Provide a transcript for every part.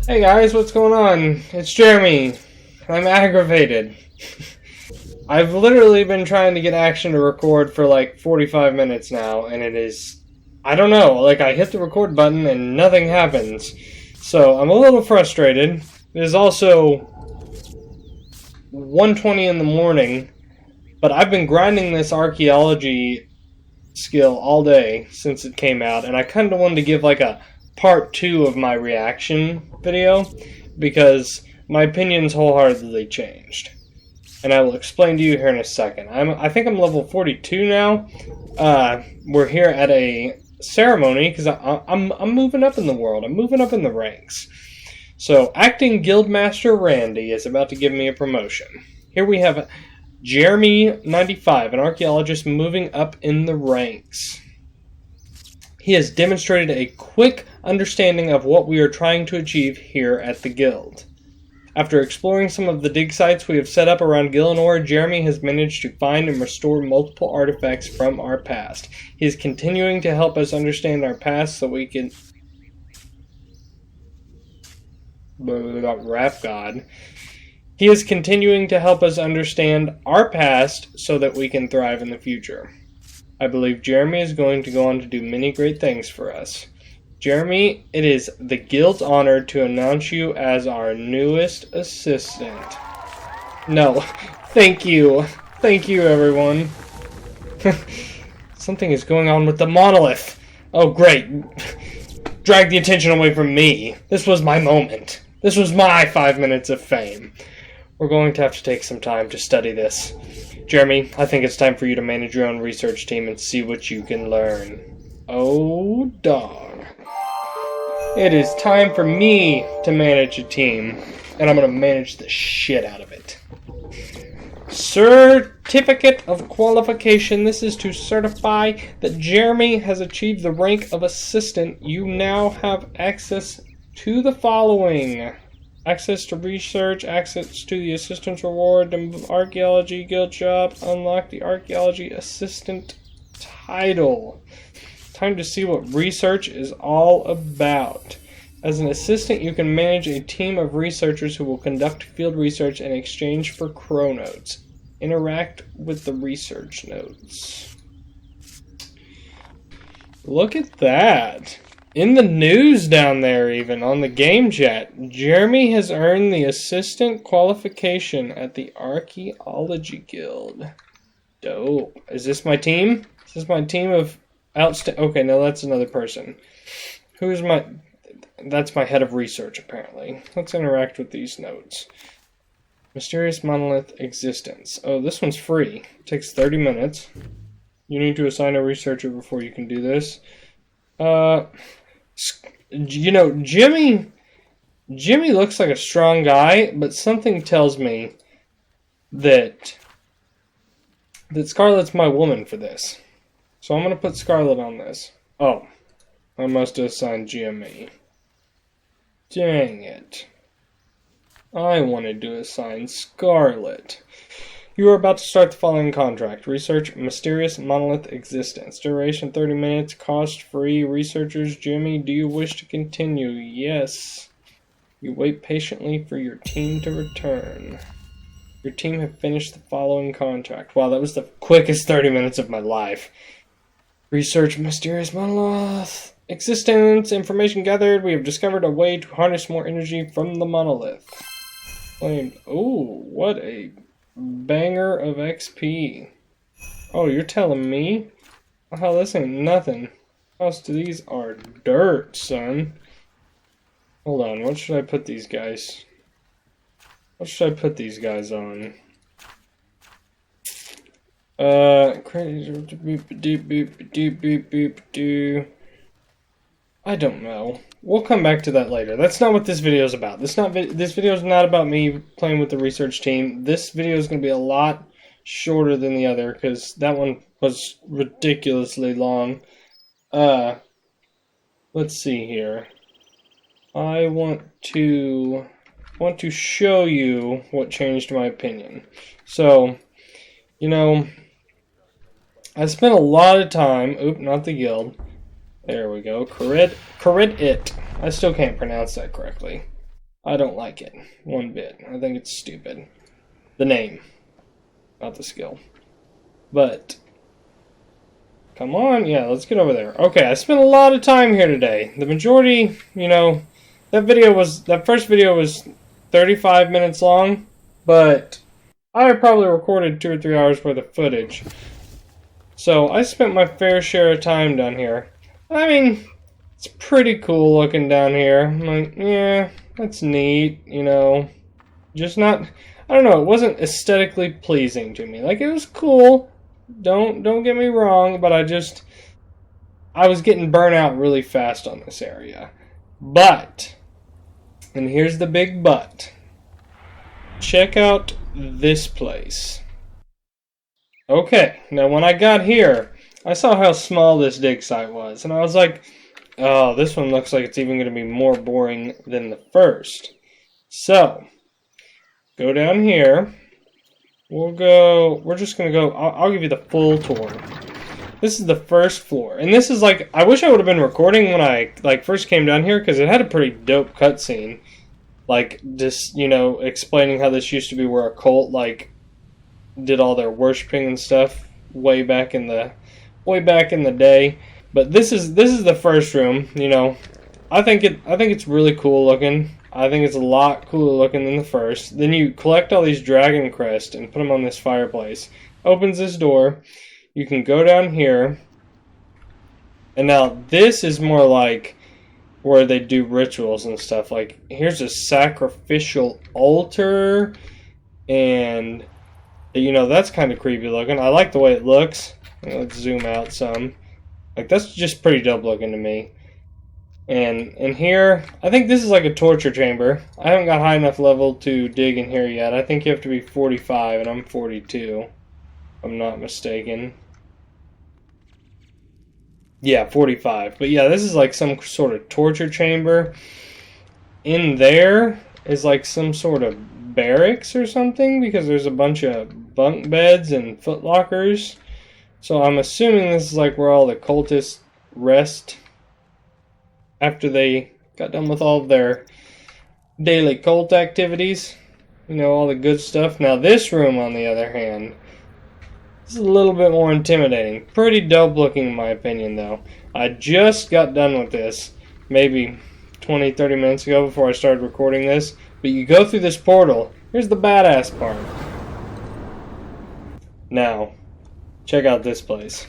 Hey guys, what's going on? It's Jeremy. I'm aggravated. I've literally been trying to get Action to record for like 45 minutes now, and it is... I don't know, like I hit the record button and nothing happens. So I'm a little frustrated. It is also 1:20 in the morning, but I've been grinding this archaeology skill all day since it came out, and I kind of wanted to give like a part 2 of my reaction video because my opinions wholeheartedly changed, and I will explain to you here in a second. I think I'm level 42 now. We're here at a ceremony because I'm moving up in the world. I'm moving up in the ranks. So acting guildmaster Randy is about to give me a promotion. Here we have Jeromy95, an archaeologist moving up in the ranks. He has demonstrated a quick understanding of what we are trying to achieve here at the guild. After exploring some of the dig sites we have set up around Gillinor, Jeremy has managed to find and restore multiple artifacts from our past. He is continuing to help us understand our past so we can... Rap God. He is continuing to help us understand our past so that we can thrive in the future. I believe Jeremy is going to go on to do many great things for us. Jeremy, it is the guild's honor to announce you as our newest assistant. No, thank you. Thank you, everyone. Something is going on with the monolith. Oh, great. Drag the attention away from me. This was my moment. This was my 5 minutes of fame. We're going to have to take some time to study this. Jeremy, I think it's time for you to manage your own research team and see what you can learn. Oh, dog. It is time for me to manage a team, and I'm going to manage the shit out of it. Certificate of qualification. This is to certify that Jeremy has achieved the rank of assistant. You now have access to the following: access to research, access to the assistant's reward, the archaeology guild shop, unlock the archaeology assistant title. Time to see what research is all about. As an assistant, you can manage a team of researchers who will conduct field research in exchange for crow notes. Interact with the research notes. Look at that. In the news down there, even on the game chat, Jeremy has earned the assistant qualification at the Archaeology Guild. Dope. Is this my team? Is this my team of okay, no, that's another person. Who is my... That's my head of research, apparently. Let's interact with these notes. Mysterious monolith existence. Oh, this one's free. It takes 30 minutes. You need to assign a researcher before you can do this. You know, Jimmy looks like a strong guy, but something tells me that Scarlett's my woman for this. So I'm going to put Scarlett on this. Oh, I must have assigned GME. Dang it. I wanted to assign Scarlett. You are about to start the following contract. Research mysterious monolith existence. Duration 30 minutes. Cost free. Researchers, Jimmy, do you wish to continue? Yes. You wait patiently for your team to return. Your team have finished the following contract. Wow, that was the quickest 30 minutes of my life. Research mysterious monolith existence. Information gathered. We have discovered a way to harness more energy from the monolith. Oh, what a banger of XP. Oh, you're telling me? Oh, this ain't nothing. Most of these are dirt, son. Hold on, what should I put these guys? What should I put these guys on? I don't know. We'll come back to that later. That's not what this video is about. This video is not about me playing with the research team. This video is going to be a lot shorter than the other because that one was ridiculously long. Let's see here. I want to show you what changed my opinion. So, you know, I spent a lot of time, not the guild. There we go. Corrid it. I still can't pronounce that correctly. I don't like it one bit. I think it's stupid. The name, not the skill. But come on, yeah, let's get over there. Okay, I spent a lot of time here today. The majority, you know, that first video was 35 minutes long, but I probably recorded 2 or 3 hours worth of footage. So I spent my fair share of time down here. I mean, it's pretty cool looking down here. I'm like, yeah, that's neat, you know. Just not, I don't know, it wasn't aesthetically pleasing to me. Like, it was cool. Don't get me wrong, but I was getting burnt out really fast on this area. But, and here's the big but, check out this place. Okay, now when I got here, I saw how small this dig site was, and I was like, oh, this one looks like it's even going to be more boring than the first. So, go down here. We're just going to go, I'll give you the full tour. This is the first floor. And this is like, I wish I would have been recording when I first came down here, because it had a pretty dope cutscene. Like, just, you know, explaining how this used to be where a cult, like, did all their worshiping and stuff way back in the day. But this is the first room, you know. I think it's really cool looking. I think it's a lot cooler looking than the first. Then you collect all these dragon crests and put them on this fireplace. Opens this door. You can go down here. And now this is more like where they do rituals and stuff. Like, here's a sacrificial altar. And, you know, that's kind of creepy looking. I like the way it looks. Let's zoom out some. Like, that's just pretty dope looking to me. And in here, I think this is like a torture chamber. I haven't got high enough level to dig in here yet. I think you have to be 45, and I'm 42. If I'm not mistaken. Yeah, 45. But yeah, this is like some sort of torture chamber. In there is like some sort of barracks or something, because there's a bunch of bunk beds and footlockers. So I'm assuming this is like where all the cultists rest after they got done with all of their daily cult activities. You know, all the good stuff. Now this room, on the other hand, is a little bit more intimidating. Pretty dope looking in my opinion, though. I just got done with this maybe 20-30 minutes ago before I started recording this. But you go through this portal. Here's the badass part. Now, check out this place.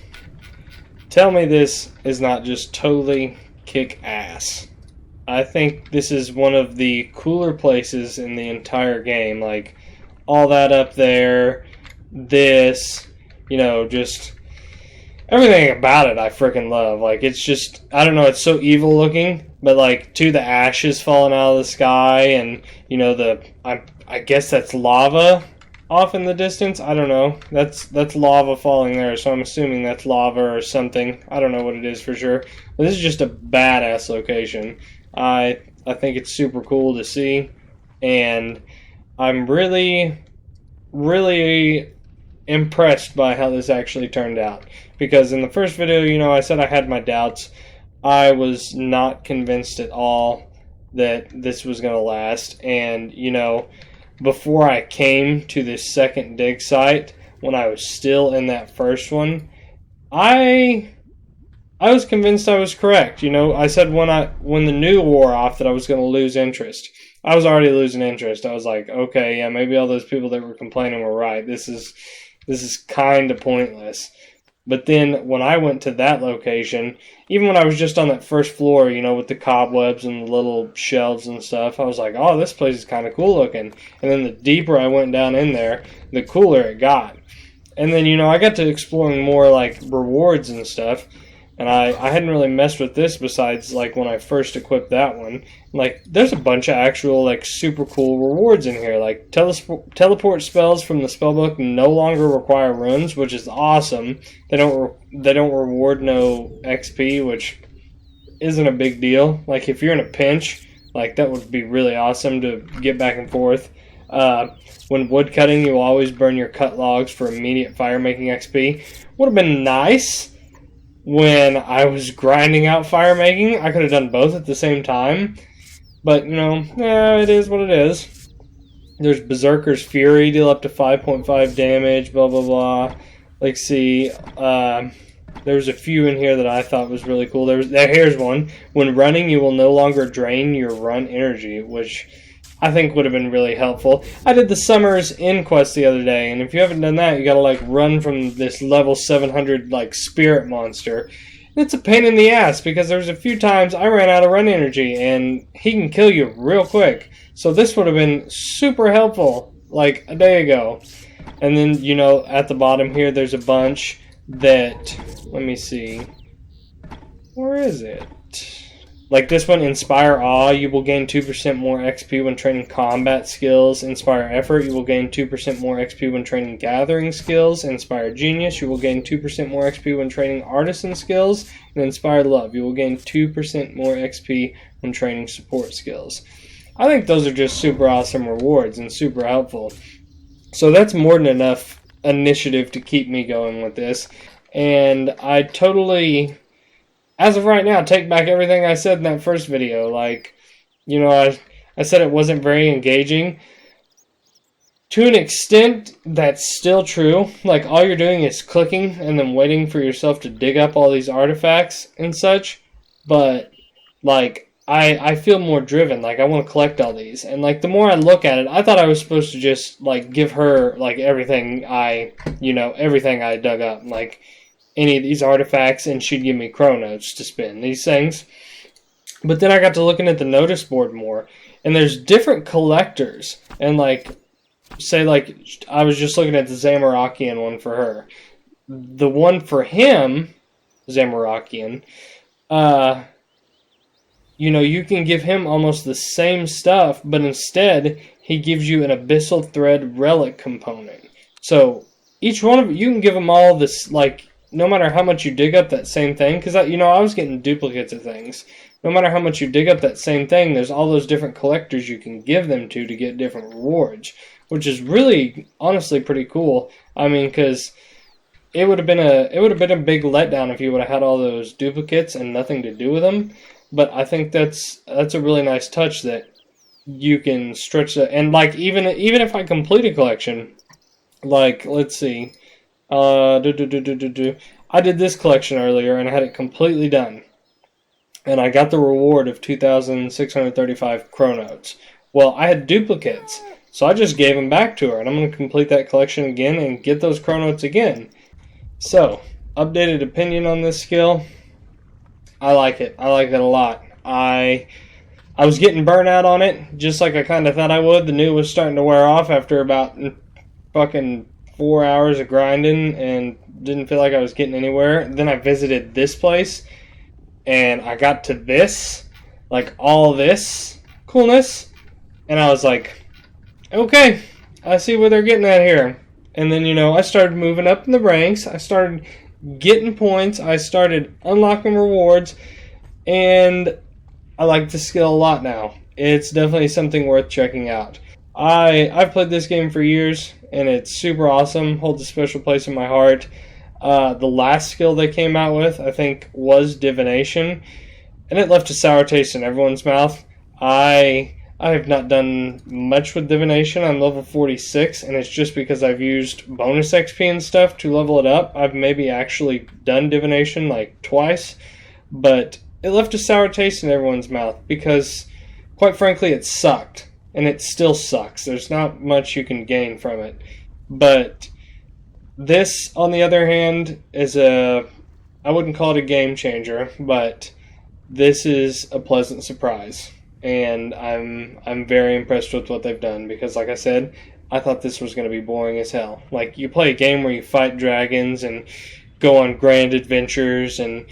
Tell me this is not just totally kick ass. I think this is one of the cooler places in the entire game. Like, all that up there, this, you know, just everything about it I freaking love. Like, it's just, I don't know, it's so evil looking, but like, the ashes falling out of the sky, and, you know, I guess that's lava off in the distance. I don't know. That's lava falling there, so I'm assuming that's lava or something. I don't know what it is for sure. But this is just a badass location. I think it's super cool to see, and I'm really, really impressed by how this actually turned out. Because in the first video, you know, I said I had my doubts. I was not convinced at all that this was going to last, and, you know, before I came to this second dig site, when I was still in that first one, I was convinced I was correct. You know, I said when the new wore off that I was going to lose interest. I was already losing interest. I was like, okay, yeah, maybe all those people that were complaining were right. This is kind of pointless. But then when I went to that location, even when I was just on that first floor, you know, with the cobwebs and the little shelves and stuff, I was like, oh, this place is kind of cool looking. And then the deeper I went down in there, the cooler it got. And then, you know, I got to exploring more, like, rewards and stuff. And I hadn't really messed with this besides, like, when I first equipped that one. Like, there's a bunch of actual, like, super cool rewards in here. Like, teleport spells from the spellbook no longer require runes, which is awesome. They don't reward no XP, which isn't a big deal. Like, if you're in a pinch, like, that would be really awesome to get back and forth. When wood cutting, you'll always burn your cut logs for immediate fire making XP. Would have been nice when I was grinding out fire making. I could have done both at the same time. But, you know, it is what it is. There's Berserker's Fury, deal up to 5.5 damage, blah, blah, blah. Let's see. There's a few in here that I thought was really cool. Here's one. When running, you will no longer drain your run energy, which I think would have been really helpful. I did the Summer's End quest the other day, and if you haven't done that, you gotta, like, run from this level 700, like, spirit monster. It's a pain in the ass, because there's a few times I ran out of run energy, and he can kill you real quick. So this would have been super helpful, like, a day ago. And then, you know, at the bottom here, there's a bunch that, let me see, where is it? Like this one, Inspire Awe, you will gain 2% more XP when training combat skills. Inspire Effort, you will gain 2% more XP when training gathering skills. Inspire Genius, you will gain 2% more XP when training artisan skills. And Inspire Love, you will gain 2% more XP when training support skills. I think those are just super awesome rewards and super helpful. So that's more than enough initiative to keep me going with this. And I totally, as of right now, take back everything I said in that first video. Like, you know, I said it wasn't very engaging. To an extent, that's still true. Like, all you're doing is clicking and then waiting for yourself to dig up all these artifacts and such. But, like, I feel more driven. Like, I want to collect all these. And, like, the more I look at it, I thought I was supposed to just, like, give her, like, everything everything I dug up. Like, any of these artifacts, and she'd give me chronotes to spin these things. But then I got to looking at the notice board more. And there's different collectors. And, like, say, like, I was just looking at the Zamorakian one for her. The one for him, Zamorakian, you know, you can give him almost the same stuff, but instead, he gives you an Abyssal Thread Relic component. So, each one of you can give them all this, like, no matter how much you dig up that same thing, because, you know, I was getting duplicates of things. No matter how much you dig up that same thing, there's all those different collectors you can give them to get different rewards, which is really, honestly, pretty cool. I mean, because it would have been a big letdown if you would have had all those duplicates and nothing to do with them. But I think that's a really nice touch that you can stretch that. And, like, even if I complete a collection, like, let's see, I did this collection earlier and I had it completely done, and I got the reward of 2,635 chronotes. Well, I had duplicates, so I just gave them back to her, and I'm going to complete that collection again and get those chronotes again. So, updated opinion on this skill. I like it. I like it a lot. I was getting burnt out on it, just like I kind of thought I would. The new was starting to wear off after about fucking 4 hours of grinding, and didn't feel like I was getting anywhere. Then I visited this place, and I got to this, like all this coolness, and I was like, okay, I see what they're getting at here. And then, you know, I started moving up in the ranks. I started getting points. I started unlocking rewards, and I like the skill a lot now. It's definitely something worth checking out. I've played this game for years, and it's super awesome. Holds a special place in my heart. The last skill they came out with, I think, was Divination, and it left a sour taste in everyone's mouth. I have not done much with Divination. I'm level 46, and it's just because I've used bonus XP and stuff to level it up. I've maybe actually done Divination like twice, but it left a sour taste in everyone's mouth because, quite frankly, it sucked. And it still sucks. There's not much you can gain from it. But this, on the other hand, is I wouldn't call it a game changer, but this is a pleasant surprise. And I'm very impressed with what they've done because, like I said, I thought this was going to be boring as hell. Like, you play a game where you fight dragons and go on grand adventures and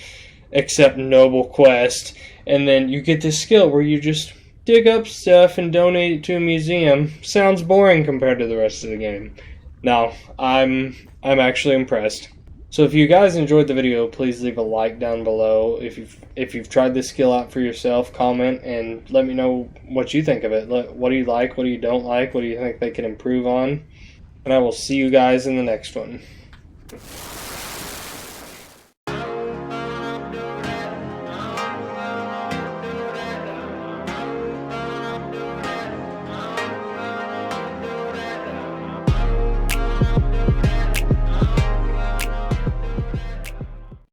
accept noble quests, and then you get this skill where you just dig up stuff and donate it to a museum. Sounds boring compared to the rest of the game. No, I'm actually impressed. So if you guys enjoyed the video, please leave a like down below. If you've tried this skill out for yourself, comment and let me know what you think of it. What do you like? What do you don't like? What do you think they can improve on? And I will see you guys in the next one.